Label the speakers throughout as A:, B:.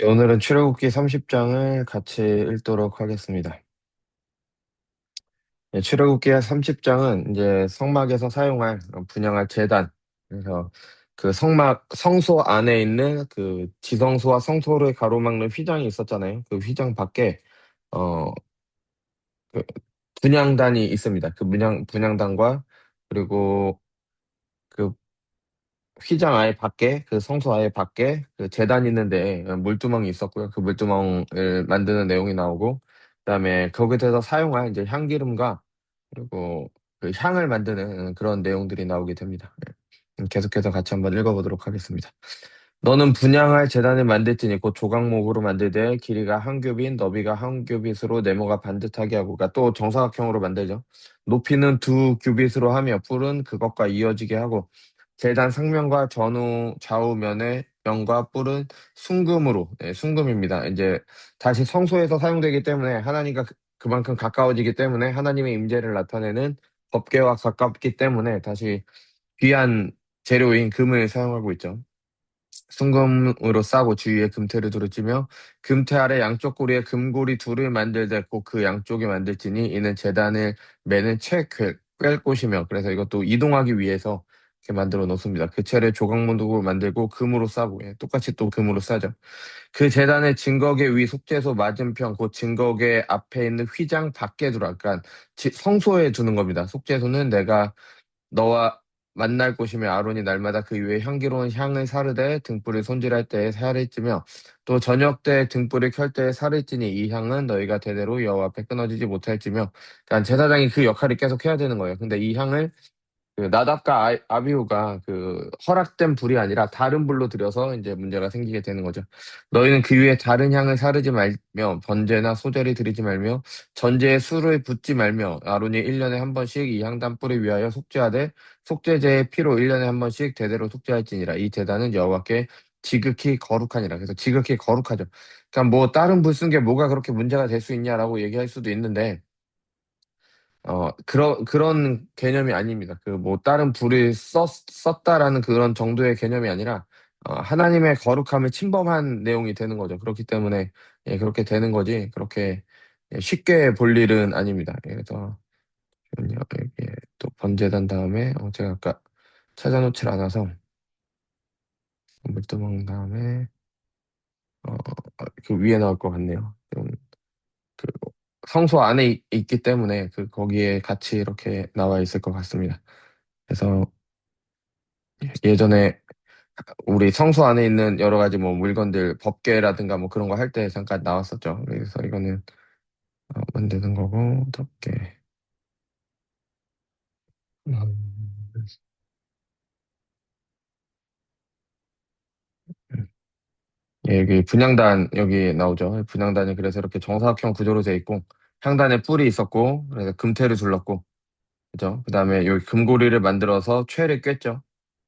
A: 오늘은 출애굽기 30장을 같이 읽도록 하겠습니다. 출애굽기 30장은 이제 성막에서 사용할 분향할 제단. 그래서 그 성소 안에 있는 그 지성소와 성소를 가로막는 휘장이 있었잖아요. 그 휘장 밖에 어, 그 분향단이 있습니다. 그 분향단과 그리고 그 휘장 아예 밖에, 그 성소 아예 밖에 그 제단 있는데 물두멍이 있었고요. 그 물두멍을 만드는 내용이 나오고, 그다음에 거기서 사용할 이제 향기름과 그리고 그 향을 만드는 그런 내용들이 나오게 됩니다. 계속해서 같이 한번 읽어보도록 하겠습니다. 너는 분향할 제단을 만들지니 곧 조각목으로 만들되 길이가 한 규빗, 너비가 한 규빗으로 네모가 반듯하게 하고, 그러니까 또 정사각형으로 만들죠. 높이는 두 규빗으로 하며 뿔은 그것과 이어지게 하고, 제단 상면과 전후 좌우면의 면과 뿔은 순금으로, 순금입니다. 이제 다시 성소에서 사용되기 때문에 하나님과 그만큼 가까워지기 때문에 하나님의 임재를 나타내는 법궤와 가깝기 때문에 다시 귀한 재료인 금을 사용하고 있죠. 순금으로 싸고 주위에 금테를 두르치며 금테 아래 양쪽 고리에 금고리 둘을 만들되 꼭 그 양쪽에 만들지니 이는 제단을 매는 꿰 곳이며, 그래서 이것도 이동하기 위해서 이렇게 만들어 놓습니다. 그 채를 조각문으로 만들고 금으로 싸고, 똑같이 또 금으로 싸죠. 그 제단의 증거계 위 속죄소 맞은편 곧 증거계 앞에 있는 휘장 밖에 두라. 그러니까 성소에 두는 겁니다. 속죄소는 내가 너와 만날 곳이며 아론이 날마다 그 위에 향기로운 향을 사르되 등불을 손질할 때에 살을 찌며 또 저녁 때 등불을 켤 때에 살을 찌니 이 향은 너희가 대대로 여호와 앞에 끊어지지 못할지며. 그러니까 제사장이 그 역할을 계속 해야 되는 거예요. 근데 이 향을 그 나답과 아비후가 그 허락된 불이 아니라 다른 불로 들여서 이제 문제가 생기게 되는 거죠. 너희는 그 위에 다른 향을 사르지 말며 번제나 소제를 드리지 말며 전제에 술을 붓지 말며 아론이 1년에 한 번씩 이 향단 뿔을 위하여 속죄하되 속죄제의 피로 1년에 한 번씩 대대로 속죄할지니라. 이 제단은 여호와께 지극히 거룩하니라. 그래서 지극히 거룩하죠. 그러니까 뭐 다른 불 쓴 게 뭐가 그렇게 문제가 될 수 있냐라고 얘기할 수도 있는데, 그런 개념이 아닙니다. 그, 뭐, 다른 불을 썼다라는 그런 정도의 개념이 아니라, 하나님의 거룩함을 침범한 내용이 되는 거죠. 그렇기 때문에, 그렇게 되는 거지, 그렇게 쉽게 볼 일은 아닙니다. 그래서, 잠시만요. 이게 또 번제단 다음에, 제가 아까 찾아놓질 않아서, 물도망 다음에, 어, 그 위에 나올 것 같네요. 그, 성소 안에 있기 때문에, 거기에 같이 이렇게 나와 있을 것 같습니다. 그래서, 예전에 우리 성소 안에 있는 여러 가지 뭐 물건들, 법궤라든가 뭐 그런 거 할 때 잠깐 나왔었죠. 그래서 이거는 만드는 거고, 덮개. 음, 여기 분향단 여기 나오죠. 분향단이 그래서 이렇게 정사각형 구조로 돼 있고, 향단에 뿔이 있었고, 그래서 금테를 둘렀고, 그죠? 그다음에 여기 금고리를 만들어서 최를 꿰죠.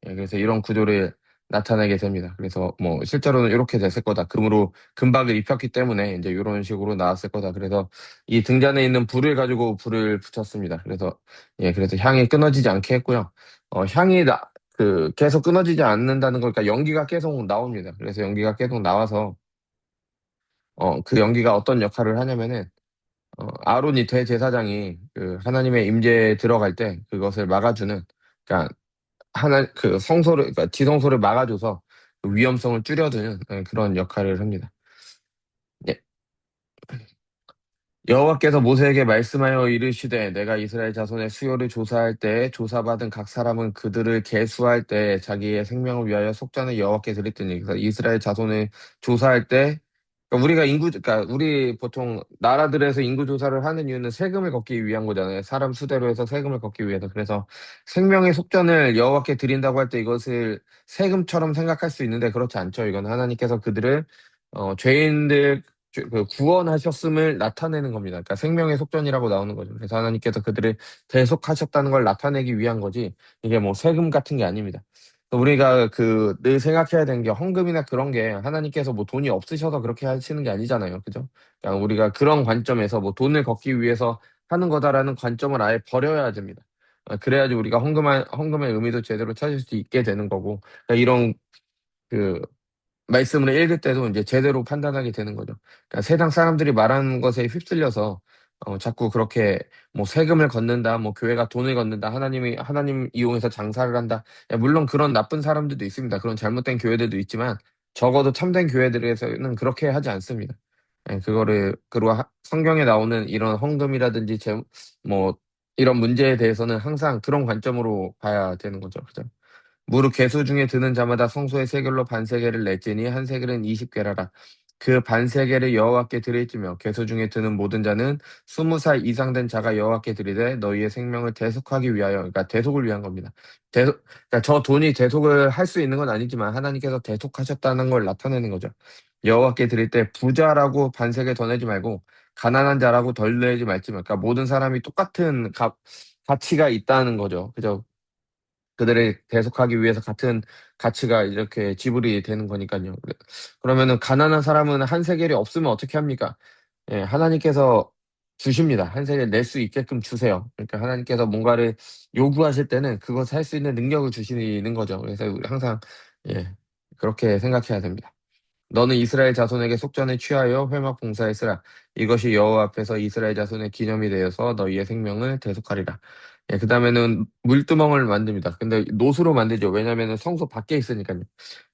A: 그래서 이런 구조를 나타내게 됩니다. 그래서 뭐 실제로는 이렇게 됐을 거다. 금으로 금박을 입혔기 때문에 이제 이런 식으로 나왔을 거다. 그래서 이 등잔에 있는 불을 가지고 불을 붙였습니다. 그래서 향이 끊어지지 않게 했고요. 향이 계속 끊어지지 않는다는 걸, 그러니까 연기가 계속 나옵니다. 그래서 연기가 계속 나와서 그 연기가 어떤 역할을 하냐면은 아론이 대제사장이 그 하나님의 임재에 들어갈 때 그것을 막아주는, 그러니까 그 성소를, 그러니까 지성소를 막아줘서 그 위험성을 줄여드는 그런 역할을 합니다. 예. 여호와께서 모세에게 말씀하여 이르시되 내가 이스라엘 자손의 수요를 조사할 때 조사받은 각 사람은 그들을 계수할 때 자기의 생명을 위하여 속전을 여호와께 드렸더니. 그래서 이스라엘 자손을 조사할 때, 그러니까 그러니까 우리 보통 나라들에서 인구 조사를 하는 이유는 세금을 걷기 위한 거잖아요. 사람 수대로 해서 세금을 걷기 위해서. 그래서 생명의 속전을 여호와께 드린다고 할 때 이것을 세금처럼 생각할 수 있는데 그렇지 않죠. 이건 하나님께서 그들을 죄인들 그 구원하셨음을 나타내는 겁니다. 그러니까 생명의 속전이라고 나오는 거죠. 그래서 하나님께서 그들을 대속하셨다는 걸 나타내기 위한 거지, 이게 뭐 세금 같은 게 아닙니다. 우리가 늘 생각해야 되는 게, 헌금이나 그런 게 하나님께서 뭐 돈이 없으셔서 그렇게 하시는 게 아니잖아요. 그죠? 그러니까 우리가 그런 관점에서 뭐 돈을 걷기 위해서 하는 거다라는 관점을 아예 버려야 됩니다. 그래야지 우리가 헌금의 의미도 제대로 찾을 수 있게 되는 거고, 그러니까 이런 그 말씀을 읽을 때도 이제 제대로 판단하게 되는 거죠. 그러니까 세상 사람들이 말하는 것에 휩쓸려서 자꾸 그렇게 뭐 세금을 걷는다, 뭐 교회가 돈을 걷는다, 하나님 이용해서 장사를 한다. 야, 물론 그런 나쁜 사람들도 있습니다. 그런 잘못된 교회들도 있지만 적어도 참된 교회들에서는 그렇게 하지 않습니다. 예, 그리고 성경에 나오는 이런 헌금이라든지 뭐 이런 문제에 대해서는 항상 그런 관점으로 봐야 되는 거죠. 그죠? 무릇 개수 중에 드는 자마다 성소의 세겔로 반세겔을 낼지니 한 세겔은 20게라라. 그 반세겔을 여호와께 드릴지며 개수 중에 드는 모든 자는 20살 이상 된 자가 여호와께 드리되 너희의 생명을 대속하기 위하여, 그러니까 대속을 위한 겁니다. 그러니까 저 돈이 대속을 할 수 있는 건 아니지만 하나님께서 대속하셨다는 걸 나타내는 거죠. 여호와께 드릴 때 부자라고 반세겔 더 내지 말고 가난한 자라고 덜 내지 말지만, 그러니까 모든 사람이 똑같은 가치가 있다는 거죠. 그죠? 그들을 대속하기 위해서 같은 가치가 이렇게 지불이 되는 거니까요. 그러면은 가난한 사람은 한 세겔이 없으면 어떻게 합니까? 예, 하나님께서 주십니다. 한 세겔 낼 수 있게끔 주세요. 그러니까 하나님께서 뭔가를 요구하실 때는 그것을 할 수 있는 능력을 주시는 거죠. 그래서 우리 항상 예, 그렇게 생각해야 됩니다. 너는 이스라엘 자손에게 속전을 취하여 회막 봉사했으라. 이것이 여호와 앞에서 이스라엘 자손의 기념이 되어서 너희의 생명을 대속하리라. 예, 그 다음에는 물두멍을 만듭니다. 근데 노수로 만들죠. 왜냐면은 성소 밖에 있으니까요.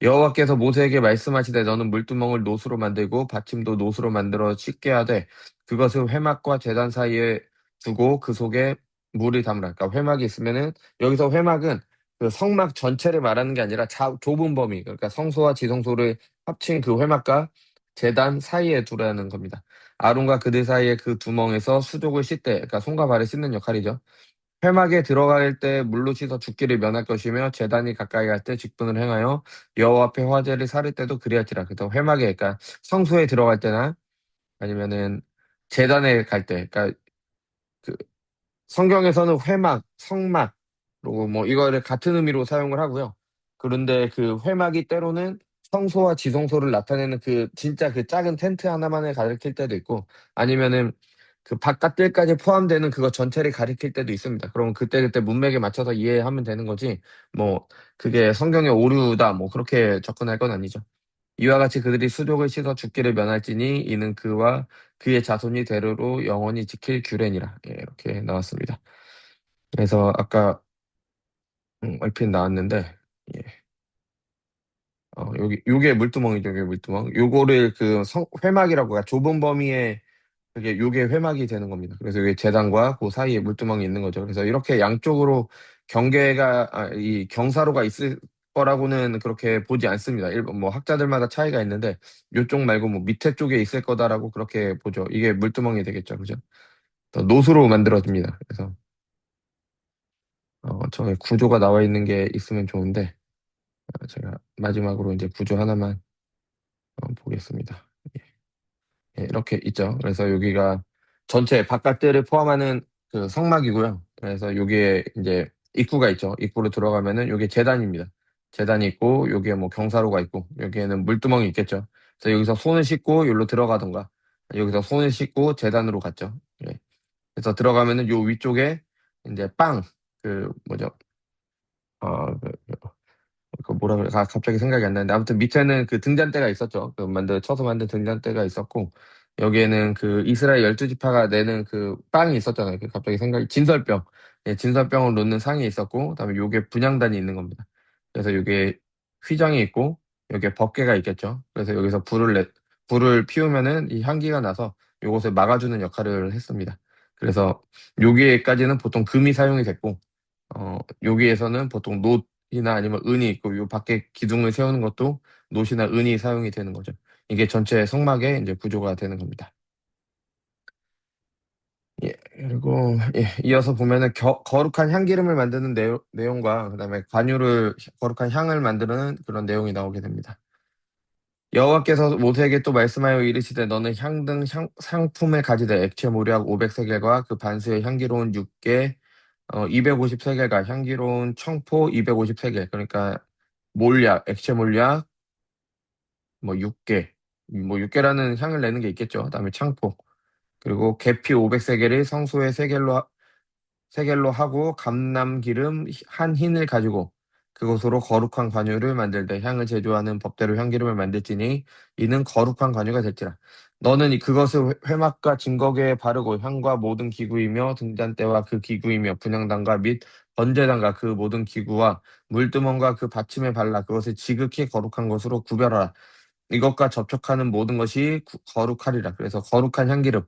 A: 여호와께서 모세에게 말씀하시되 너는 물두멍을 노수로 만들고 받침도 노수로 만들어 씻게 하되 그것을 회막과 제단 사이에 두고 그 속에 물을 담으라. 그러니까 회막이 있으면은 여기서 회막은 그 성막 전체를 말하는 게 아니라 좁은 범위, 그러니까 성소와 지성소를 합친 그 회막과 제단 사이에 두라는 겁니다. 아론과 그들 사이에 그 두멍에서 수족을 씻되, 그러니까 손과 발을 씻는 역할이죠. 회막에 들어갈 때 물로 씻어 죽기를 면할 것이며 제단이 가까이 갈 때 직분을 행하여 여호와 앞에 화제를 사를 때도 그리할지라. 그래서 회막에, 그러니까 성소에 들어갈 때나 아니면은 제단에 갈 때, 그러니까 그 성경에서는 회막, 성막, 그리고 뭐 이거를 같은 의미로 사용을 하고요. 그런데 그 회막이 때로는 성소와 지성소를 나타내는 그 진짜 그 작은 텐트 하나만을 가리킬 때도 있고, 아니면은 그 바깥뜰까지 포함되는 그거 전체를 가리킬 때도 있습니다. 그럼 그때그때 문맥에 맞춰서 이해하면 되는 거지, 뭐 그게 성경의 오류다 뭐 그렇게 접근할 건 아니죠. 이와 같이 그들이 수족을 씻어 죽기를 면할지니 이는 그와 그의 자손이 대로로 영원히 지킬 규례니라. 예, 이렇게 나왔습니다. 그래서 아까 얼핏 나왔는데, 예. 요게 물두멍이죠. 요게 물두멍. 요거를 회막이라고, 그러니까 좁은 범위에 요게 회막이 되는 겁니다. 그래서 이게 제단과 그 사이에 물두멍이 있는 거죠. 그래서 이렇게 양쪽으로 이 경사로가 있을 거라고는 그렇게 보지 않습니다. 일본 뭐 학자들마다 차이가 있는데 요쪽 말고 뭐 밑에 쪽에 있을 거다라고 그렇게 보죠. 이게 물두멍이 되겠죠. 그죠? 더 노수로 만들어집니다. 그래서 저기 구조가 나와 있는 게 있으면 좋은데, 제가 마지막으로 이제 구조 하나만 보겠습니다. 예, 이렇게 있죠. 그래서 여기가 전체 바깥들을 포함하는 그 성막이고요. 그래서 여기에 이제 입구가 있죠. 입구로 들어가면은 여기 재단입니다. 재단이 있고 여기에 뭐 경사로가 있고 여기에는 물두멍이 있겠죠. 그래서 여기서 손을 씻고 여기로 들어가던가 여기서 손을 씻고 재단으로 갔죠. 예. 그래서 들어가면은 요 위쪽에 이제 그 뭐죠? 그 뭐라 그래? 갑자기 생각이 안 나는데 아무튼 밑에는 그 등잔대가 있었죠. 쳐서 만든 등잔대가 있었고 여기에는 그 이스라엘 12지파가 내는 그 빵이 있었잖아요. 갑자기 생각이 진설병. 예, 진설병을 놓는 상이 있었고 그다음에 요게 분향단이 있는 겁니다. 그래서 요게 휘장이 있고 여기에 법궤가 있겠죠. 그래서 여기서 불을 피우면은 이 향기가 나서 요것을 막아주는 역할을 했습니다. 그래서 여기에까지는 보통 금이 사용이 됐고 여기에서는 보통 놋이나 아니면 은이 있고, 요 밖에 기둥을 세우는 것도 놋이나 은이 사용이 되는 거죠. 이게 전체 성막의 이제 구조가 되는 겁니다. 예, 그리고 예, 이어서 보면은 거룩한 향기름을 만드는 내용과 그다음에 거룩한 향을 만드는 그런 내용이 나오게 됩니다. 여호와께서 모세에게 또 말씀하여 이르시되 너는 향등 상품을 가지되 액체 모략 500세겔과 그 반수의 향기로운 육개 250세겔과 향기로운 청포 250세겔, 그러니까 액체 몰약 뭐 6개, 뭐 6개라는 향을 내는 게 있겠죠. 그다음에 창포, 그리고 계피 500세겔을 성소에 세겔로 하고 감람 기름 한 흰을 가지고 그것으로 거룩한 관유를 만들되 향을 제조하는 법대로 향기름을 만들지니 이는 거룩한 관유가 될지라. 너는 그것을 회막과 증거궤에 바르고 향과 모든 기구이며 등잔대와 그 기구이며 분향단과 및 번제단과 그 모든 기구와 물두멍과 그 받침에 발라 그것을 지극히 거룩한 것으로 구별하라. 이것과 접촉하는 모든 것이 거룩하리라. 그래서 거룩한 향기름.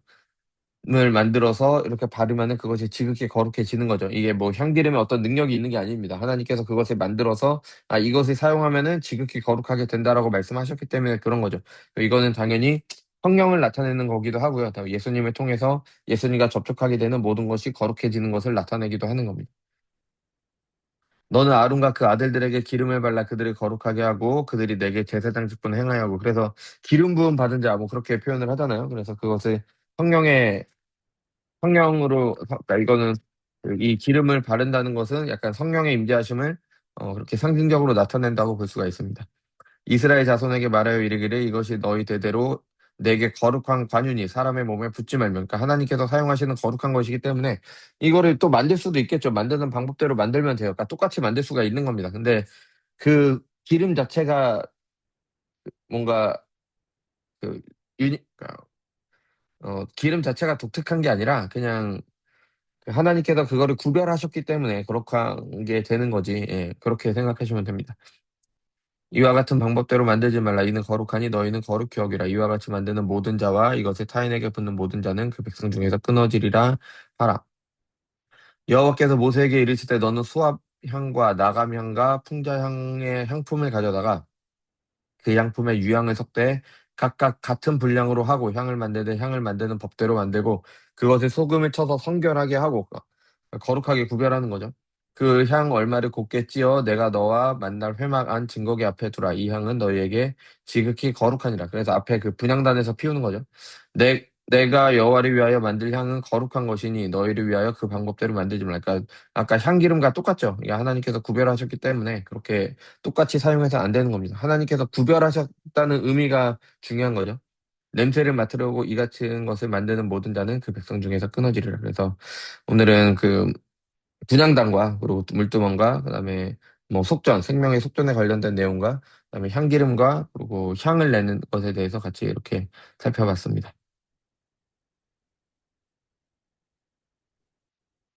A: 을 만들어서 이렇게 바르면은 그것이 지극히 거룩해지는 거죠. 이게 뭐 향기름에 어떤 능력이 있는 게 아닙니다. 하나님께서 그것을 만들어서 이것을 사용하면은 지극히 거룩하게 된다라고 말씀하셨기 때문에 그런 거죠. 이거는 당연히 성령을 나타내는 거기도 하고요. 또 예수님을 통해서 예수님과 접촉하게 되는 모든 것이 거룩해지는 것을 나타내기도 하는 겁니다. 너는 아론과 그 아들들에게 기름을 발라 그들을 거룩하게 하고 그들이 내게 제사장 직분을 행하여 하고 그래서 기름 부음 받은 자 뭐 그렇게 표현을 하잖아요. 그래서 그것을 성령의 성령으로 이거는 이 기름을 바른다는 것은 약간 성령의 임재하심을 그렇게 상징적으로 나타낸다고 볼 수가 있습니다. 이스라엘 자손에게 말하여 이르기를 이것이 너희 대대로 내게 거룩한 관윤이 사람의 몸에 붙지 말며 그러니까 하나님께서 사용하시는 거룩한 것이기 때문에 이거를 또 만들 수도 있겠죠. 만드는 방법대로 만들면 돼요. 그러니까 똑같이 만들 수가 있는 겁니다. 근데 그 기름 자체가 뭔가 그 그러니까 기름 자체가 독특한 게 아니라 그냥 하나님께서 그거를 구별하셨기 때문에 거룩한 게 되는 거지. 예, 그렇게 생각하시면 됩니다. 이와 같은 방법대로 만들지 말라. 이는 거룩하니 너희는 거룩히 여기라. 이와 같이 만드는 모든 자와 이것을 타인에게 붙는 모든 자는 그 백성 중에서 끊어지리라 하라. 여호와께서 모세에게 이르시되 너는 수압향과 나감향과 풍자향의 향품을 가져다가 그 양품에 유향을 섞되 각각 같은 분량으로 하고 향을 만들되 향을 만드는 법대로 만들고 그것에 소금을 쳐서 성결하게 하고 거룩하게 구별하는 거죠. 그 향 얼마를 곱게 찌어 내가 너와 만날 회막 안 증거기 앞에 두라. 이 향은 너희에게 지극히 거룩하니라. 그래서 앞에 그 분향단에서 피우는 거죠. 내가 여호와를 위하여 만들 향은 거룩한 것이니 너희를 위하여 그 방법대로 만들지 말라. 그러니까 아까 향기름과 똑같죠. 이게 하나님께서 구별하셨기 때문에 그렇게 똑같이 사용해서 안 되는 겁니다. 하나님께서 구별하셨다는 의미가 중요한 거죠. 냄새를 맡으려고 이 같은 것을 만드는 모든 자는 그 백성 중에서 끊어지리라. 그래서 오늘은 그 분향단과 그리고 물두멍과 그다음에 뭐 속전, 생명의 속전에 관련된 내용과 그다음에 향기름과 그리고 향을 내는 것에 대해서 같이 이렇게 살펴봤습니다.